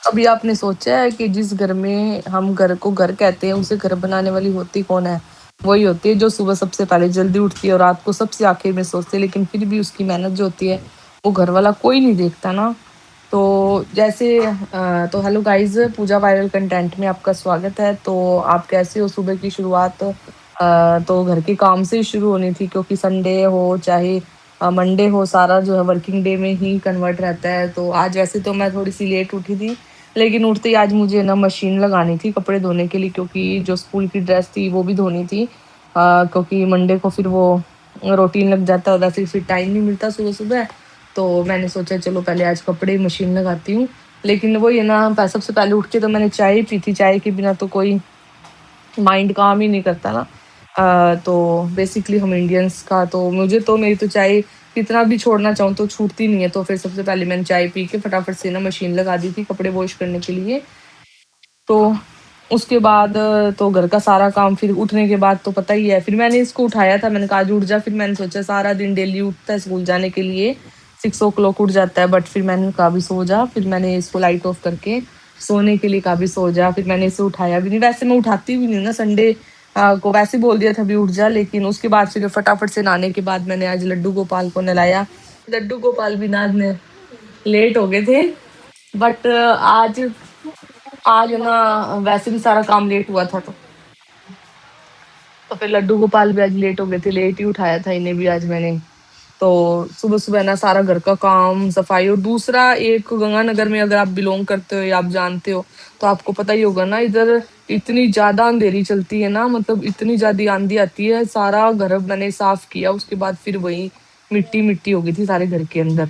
अभी आपने सोचा है कि जिस घर में हम घर को घर कहते हैं उसे घर बनाने वाली होती कौन है? वही होती है जो सुबह सबसे पहले जल्दी उठती है और रात को सबसे आखिर में सोती है, लेकिन फिर भी उसकी मेहनत जो होती है वो घर वाला कोई नहीं देखता ना। तो जैसे तो हेलो गाइस, पूजा वायरल कंटेंट में आपका स्वागत है। तो आप कैसे हो? सुबह की शुरुआत तो घर के काम से ही शुरू होनी थी, क्योंकि संडे हो चाहे मंडे हो, सारा जो है वर्किंग डे में ही कन्वर्ट रहता है। तो आज वैसे तो मैं थोड़ी सी लेट उठी थी, लेकिन उठते ही आज मुझे ना मशीन लगानी थी कपड़े धोने के लिए, क्योंकि जो स्कूल की ड्रेस थी वो भी धोनी थी। क्योंकि मंडे को फिर वो रूटीन लग जाता है, वैसे फिर टाइम नहीं मिलता सुबह सुबह। तो मैंने सोचा चलो पहले आज कपड़े मशीन लगाती हूँ। लेकिन वही है ना, सबसे पहले उठ के तो मैंने चाय पी थी। चाय के बिना तो कोई माइंड काम ही नहीं करता ना। तो बेसिकली हम इंडियंस का तो मुझे तो मेरी तो चाय कितना भी छोड़ना चाहूँ तो छूटती नहीं है। तो फिर सबसे पहले मैंने चाय पी के फटाफट से ना मशीन लगा दी थी कपड़े वॉश करने के लिए। तो उसके बाद तो घर का सारा काम फिर उठने के बाद तो पता ही है। फिर मैंने इसको उठाया था, मैंने कहा आज उठ जा। फिर मैंने सोचा सारा दिन डेली उठता है स्कूल जाने के लिए, 6 o'clock उठ जाता है, बट फिर मैंने कहा भी सो जा। फिर मैंने इसको लाइट ऑफ करके सोने के लिए कहा भी सो जा। फिर मैंने इसे उठाया भी नहीं, वैसे मैं उठाती भी नहीं ना संडे को, वैसे बोल दिया था भी उठ जा। लेकिन उसके बाद फिर फटाफट से नहाने के बाद मैंने आज लड्डू गोपाल को नहलाया। लड्डू गोपाल भी ना ने लेट हो गए थे, बट आज आज ना वैसे भी सारा काम लेट हुआ था। तो फिर लड्डू गोपाल भी आज लेट हो गए थे, लेट ही उठाया था इन्हें भी आज मैंने। तो सुबह सुबह ना सारा घर का काम सफाई। और दूसरा, एक गंगानगर में अगर आप बिलोंग करते हो या आप जानते हो तो आपको पता ही होगा ना, इधर इतनी ज्यादा अंधेरी चलती है ना, मतलब इतनी ज्यादा आंधी आती है। सारा घर मैंने साफ किया, उसके बाद फिर वही मिट्टी मिट्टी हो गई थी सारे घर के अंदर।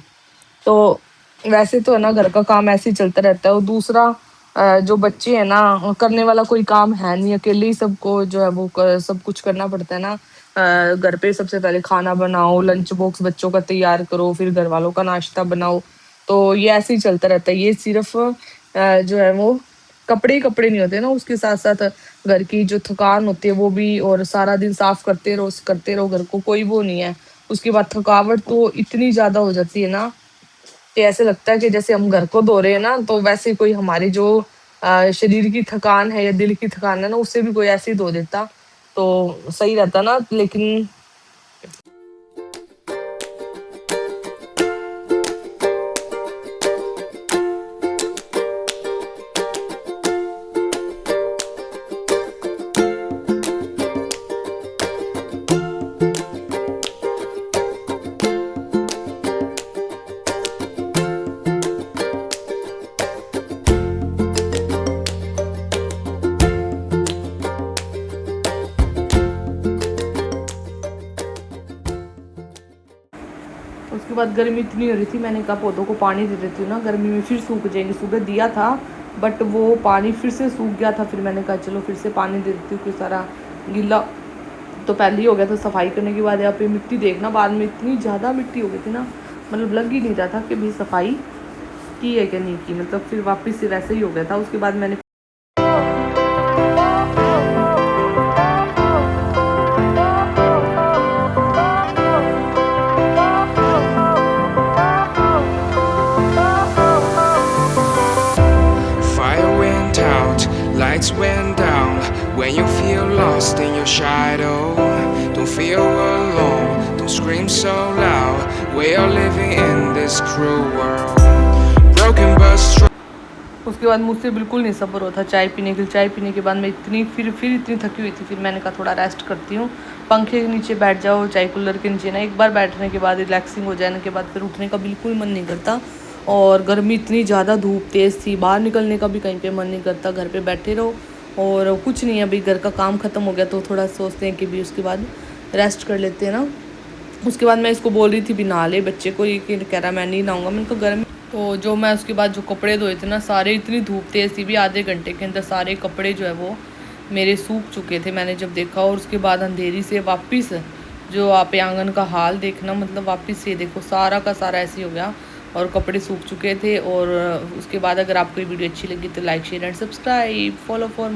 तो वैसे तो है ना घर का काम ऐसे ही चलता रहता है। और दूसरा जो बच्चे हैं ना, करने वाला कोई काम है नहीं, अकेले ही सबको जो है वो सब कुछ करना पड़ता है ना। घर पे सबसे पहले खाना बनाओ, लंच बॉक्स बच्चों का तैयार करो, फिर घर वालों का नाश्ता बनाओ। तो ये ऐसे ही चलता रहता है। ये सिर्फ जो है वो कपड़े ही कपड़े नहीं होते ना, उसके साथ साथ घर की जो थकान होती है वो भी। और सारा दिन साफ करते रहो घर को, कोई वो नहीं है। उसके बाद थकावट तो इतनी ज्यादा हो जाती है ना कि ऐसे लगता है कि जैसे हम घर को धो रहे हैं ना, तो वैसे कोई हमारी जो शरीर की थकान है या दिल की थकान है ना, उससे भी कोई ऐसे ही धो देता तो सही रहता ना। लेकिन उसके बाद गर्मी इतनी हो रही थी, मैंने कहा पौधों को पानी दे देती हूँ ना, गर्मी में फिर सूख जाएंगे। सुबह दिया था बट वो पानी फिर से सूख गया था। फिर मैंने कहा चलो फिर से पानी दे देती हूँ, कि सारा गीला तो पहले ही हो गया था। सफाई करने के बाद यहाँ पे मिट्टी देखना, बाद में इतनी ज़्यादा मिट्टी हो गई थी ना, मतलब लग ही नहीं रहा था कि भाई सफाई की है कि नहीं की। मतलब फिर वापस से वैसे ही हो गया था। उसके बाद मैंने Fire went out, lights went down. When you feel lost in your shadow, don't feel alone, don't scream so loud. We are living in this cruel world. Broken but strong. उसके बाद मुझसे बिल्कुल नहीं सब्र होता चाय पीने के लिए। चाय पीने के बाद मैं फिर इतनी थकी हुई थी। फिर मैंने कहा थोड़ा रेस्ट करती हूँ, पंखे के नीचे बैठ जाओ, चाय कूलर के नीचे ना। एक बार बैठने के बाद रिलैक्सिंग हो जाने के बाद फिर उठने का बिल्कुल मन नहीं करता। और गर्मी इतनी ज़्यादा, धूप तेज़ थी, बाहर निकलने का भी कहीं पे मन नहीं करता, घर पे बैठे रहो। और कुछ नहीं है, अभी घर का काम ख़त्म हो गया तो थोड़ा सोचते हैं कि भी उसके बाद रेस्ट कर लेते हैं ना। उसके बाद मैं इसको बोल रही थी भी नहा ले बच्चे को, ये कह रहा मैं नहीं नहाऊंगा। मैंने कहा गर्मी तो जो मैं उसके बाद जो कपड़े धोए थे ना सारे, इतनी धूप तेज़ थी भी, आधे घंटे के अंदर सारे कपड़े जो है वो मेरे सूख चुके थे मैंने जब देखा। और उसके बाद अंधेरी से वापस जो आप आंगन का हाल देखना, मतलब वापस से देखो सारा का सारा ऐसे ही हो गया और कपड़े सूख चुके थे। और उसके बाद अगर आपको ये वीडियो अच्छी लगी तो like share and subscribe, follow for